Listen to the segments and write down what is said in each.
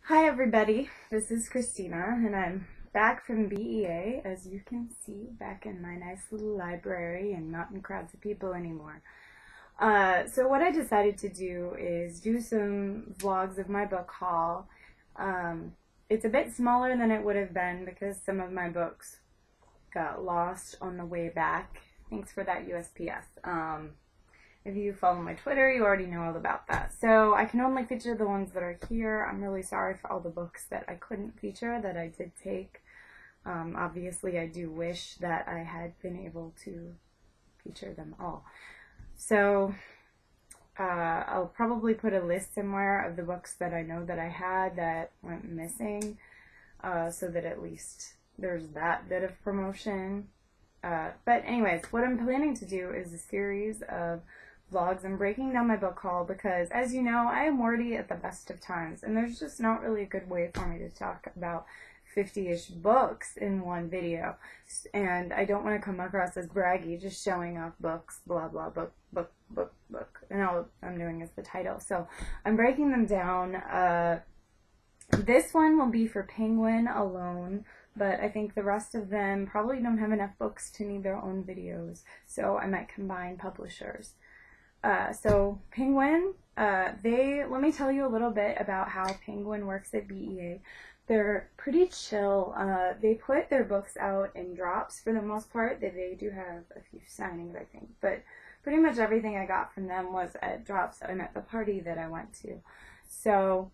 Hi everybody, this is Christina and I'm back from BEA, as you can see, back in my nice little library and not in crowds of people anymore. So what I decided to do is do some vlogs of my book haul. It's a bit smaller than it would have been because some of my books got lost on the way back. Thanks for that USPS. If you follow my Twitter, you already know all about that. So I can only feature the ones that are here. I'm really sorry for all the books that I couldn't feature that I did take. Obviously, I do wish that I had been able to feature them all. So I'll probably put a list somewhere of the books that I know that I had that went missing, so that at least there's that bit of promotion. But anyways, what I'm planning to do is a series of vlogs. I'm breaking down my book haul because, as you know, I am wordy at the best of times, and there's just not really a good way for me to talk about 50-ish books in one video, and I don't want to come across as braggy, just showing off books, blah blah, book, and all I'm doing is the title. So I'm breaking them down. This one will be for Penguin alone, but I think the rest of them probably don't have enough books to need their own videos, so I might combine publishers. So Penguin, let me tell you a little bit about how Penguin works at BEA. They're pretty chill. They put their books out in drops for the most part. They do have a few signings, I think, but pretty much everything I got from them was at drops and at the party that I went to. So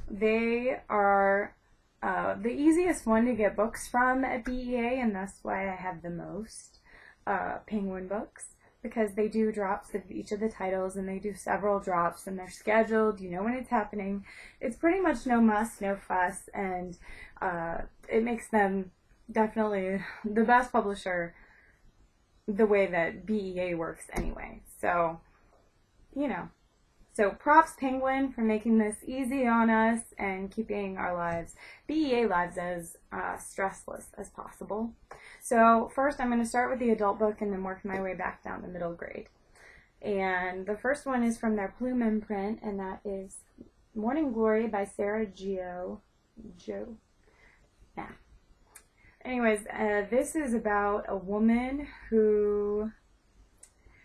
they are the easiest one to get books from at BEA, and that's why I have the most Penguin books, because they do drops of each of the titles, and they do several drops, and they're scheduled. You know when it's happening. It's pretty much no muss, no fuss, and it makes them definitely the best publisher the way that BEA works anyway. So, you know. So props Penguin for making this easy on us and keeping our lives, BEA lives, as stressless as possible. So first I'm going to start with the adult book and then work my way back down to middle grade. And the first one is from their Plume imprint, and that is Morning Glory by Sarah Anyways, this is about a woman who,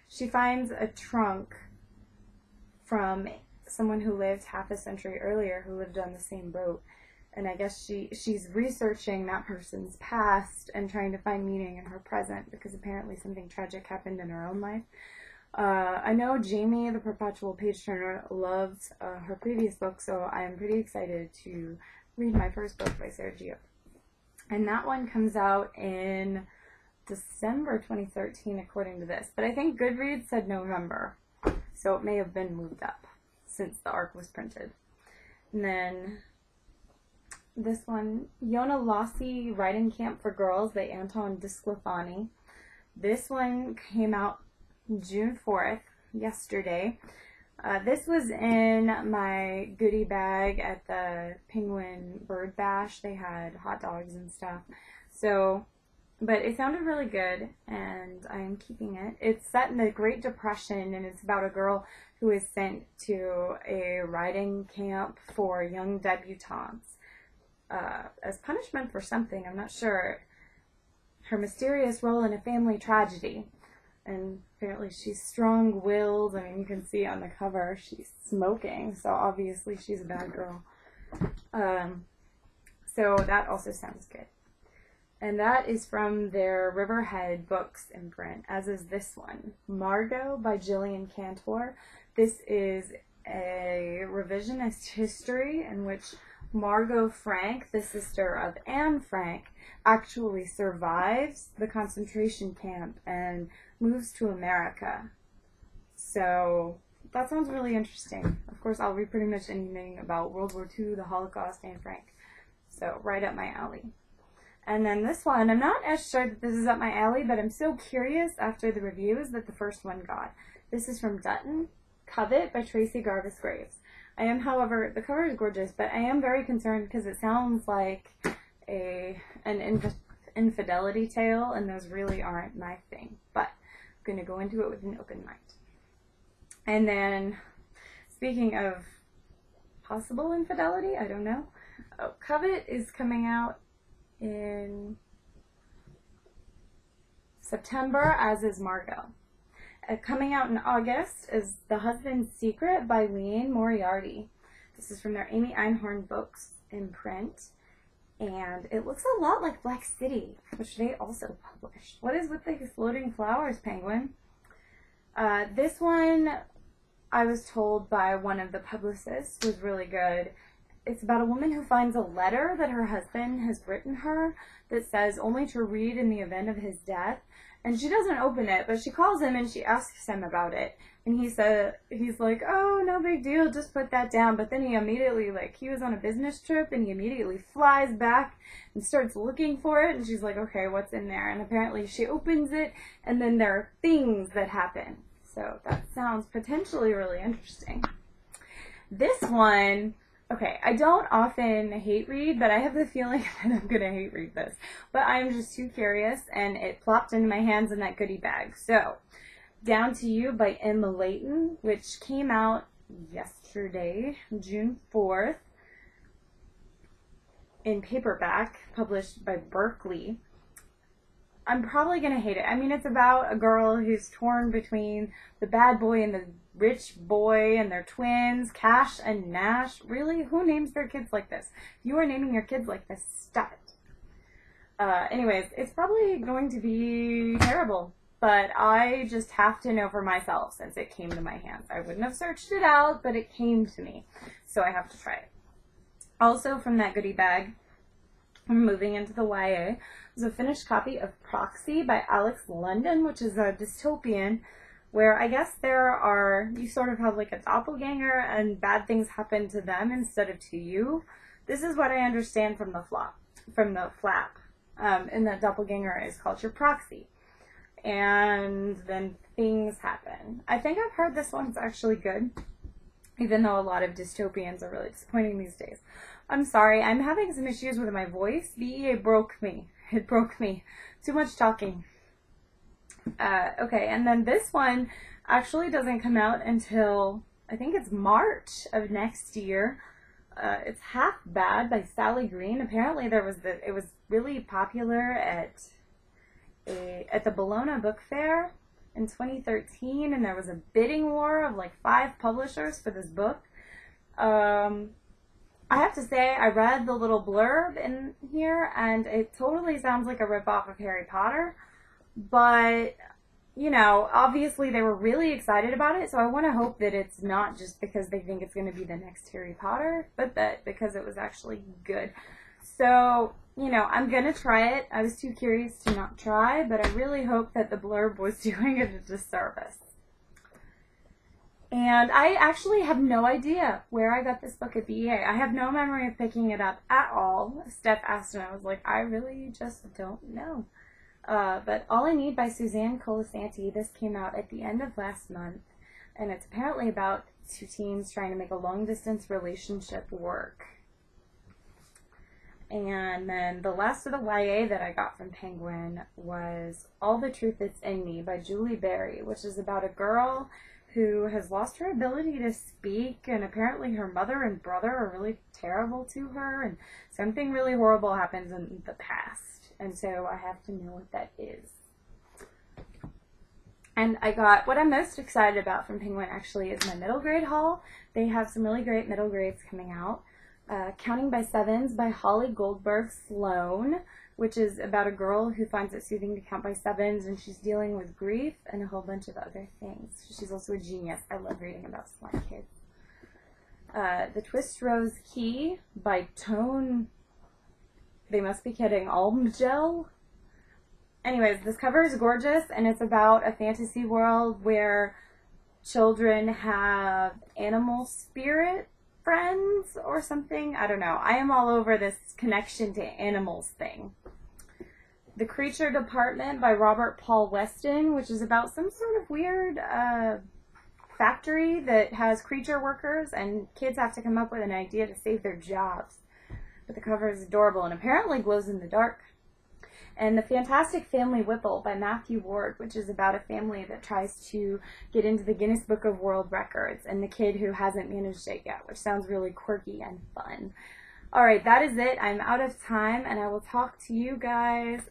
she finds a trunk from someone who lived half a century earlier, who lived on the same boat, and I guess she's researching that person's past and trying to find meaning in her present, because apparently something tragic happened in her own life. I know Jamie, the perpetual page turner, loves her previous book, so I'm pretty excited to read my first book by Sarah Gio. And that one comes out in December 2013 according to this, but I think Goodreads said November. So it may have been moved up since the arc was printed. And then this one, Yona Lossi Writing Camp for Girls by Anton Disclafani. This one came out June 4th, yesterday. This was in my goodie bag at the Penguin Bird Bash. They had hot dogs and stuff. So, but it sounded really good, and I am keeping it. It's set in the Great Depression, and it's about a girl who is sent to a writing camp for young debutantes as punishment for something. I'm not sure. Her mysterious role in a family tragedy. And apparently she's strong-willed. I mean, you can see on the cover she's smoking, so obviously she's a bad girl. So that also sounds good. And that is from their Riverhead Books imprint, as is this one, Margot by Gillian Cantor. This is a revisionist history in which Margot Frank, the sister of Anne Frank, actually survives the concentration camp and moves to America. So that sounds really interesting. Of course, I'll read pretty much anything about World War II, the Holocaust, Anne Frank. So right up my alley. And then this one, I'm not as sure that this is up my alley, but I'm so curious after the reviews that the first one got. This is from Dutton, Covet by Tracy Garvis Graves. I am, however, the cover is gorgeous, but I am very concerned because it sounds like an infidelity tale, and those really aren't my thing. But I'm going to go into it with an open mind. And then, speaking of possible infidelity. I don't know. Oh, Covet is coming out in September, as is Margot. Coming out in August is The Husband's Secret by Leanne Moriarty. This is from their Amy Einhorn books in print. And it looks a lot like Black City, which they also published. What is with the exploding flowers, Penguin? This one, I was told by one of the publicists, was really good. It's about a woman who finds a letter that her husband has written her that says only to read in the event of his death. And she doesn't open it, but she calls him and she asks him about it. And he's like, oh, no big deal, just put that down. But then he immediately, he was on a business trip and he immediately flies back and starts looking for it. And she's like, okay, what's in there? And apparently she opens it and then there are things that happen. So that sounds potentially really interesting. This one, okay, I don't often hate read, but I have the feeling that I'm going to hate read this. But I'm just too curious, and it plopped into my hands in that goodie bag. So, Down to You by Emma Layton, which came out yesterday, June 4th, in paperback, published by Berkeley. I'm probably going to hate it. I mean, it's about a girl who's torn between the bad boy and the rich boy and their twins, Cash and Nash. Really? Who names their kids like this? If you are naming your kids like this, stop it. Anyways, it's probably going to be terrible, but I just have to know for myself since it came to my hands. I wouldn't have searched it out, but it came to me, so I have to try it. Also from that goodie bag, I'm moving into the YA. There's a finished copy of Proxy by Alex London, which is a dystopian where I guess you sort of have like a doppelganger and bad things happen to them instead of to you. This is what I understand from the flap. And that doppelganger is called your proxy. And then things happen. I think I've heard this one's actually good, even though a lot of dystopians are really disappointing these days. I'm sorry, I'm having some issues with my voice. BEA broke me. It broke me. Too much talking. Okay, and then this one actually doesn't come out until, I think it's March of next year. It's Half Bad by Sally Green. Apparently it was really popular at the Bologna Book Fair in 2013, and there was a bidding war of like 5 publishers for this book. I have to say, I read the little blurb in here, and it totally sounds like a ripoff of Harry Potter. But, you know, obviously they were really excited about it, so I want to hope that it's not just because they think it's going to be the next Harry Potter, but that because it was actually good. So, you know, I'm going to try it. I was too curious to not try, but I really hope that the blurb was doing it a disservice. And I actually have no idea where I got this book at BEA. I have no memory of picking it up at all. Steph asked and I was like, I really just don't know. But All I Need by Suzanne Colasanti, this came out at the end of last month. And it's apparently about 2 teens trying to make a long-distance relationship work. And then the last of the YA that I got from Penguin was All the Truth That's in Me by Julie Berry, which is about a girl who has lost her ability to speak, and apparently her mother and brother are really terrible to her, and something really horrible happens in the past, and so I have to know what that is. And I got, what I'm most excited about from Penguin actually is my middle grade haul. They have some really great middle grades coming out. Counting by Sevens by Holly Goldberg Sloan, which is about a girl who finds it soothing to count by sevens, and she's dealing with grief and a whole bunch of other things. She's also a genius. I love reading about smart kids. The Twist Rose Key by Tone, they must be kidding, Almgel? Anyways, this cover is gorgeous, and it's about a fantasy world where children have animal spirit friends or something. I don't know. I am all over this connection to animals thing. The Creature Department by Robert Paul Weston, which is about some sort of weird factory that has creature workers, and kids have to come up with an idea to save their jobs. But the cover is adorable and apparently glows in the dark. and The Fantastic Family Whipple by Matthew Ward, which is about a family that tries to get into the Guinness Book of World Records and the kid who hasn't managed it yet, which sounds really quirky and fun. Alright, that is it. I'm out of time, and I will talk to you guys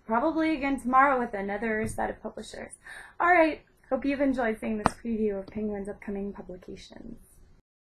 probably again tomorrow with another set of publishers. Alright, hope you've enjoyed seeing this preview of Penguin's upcoming publications.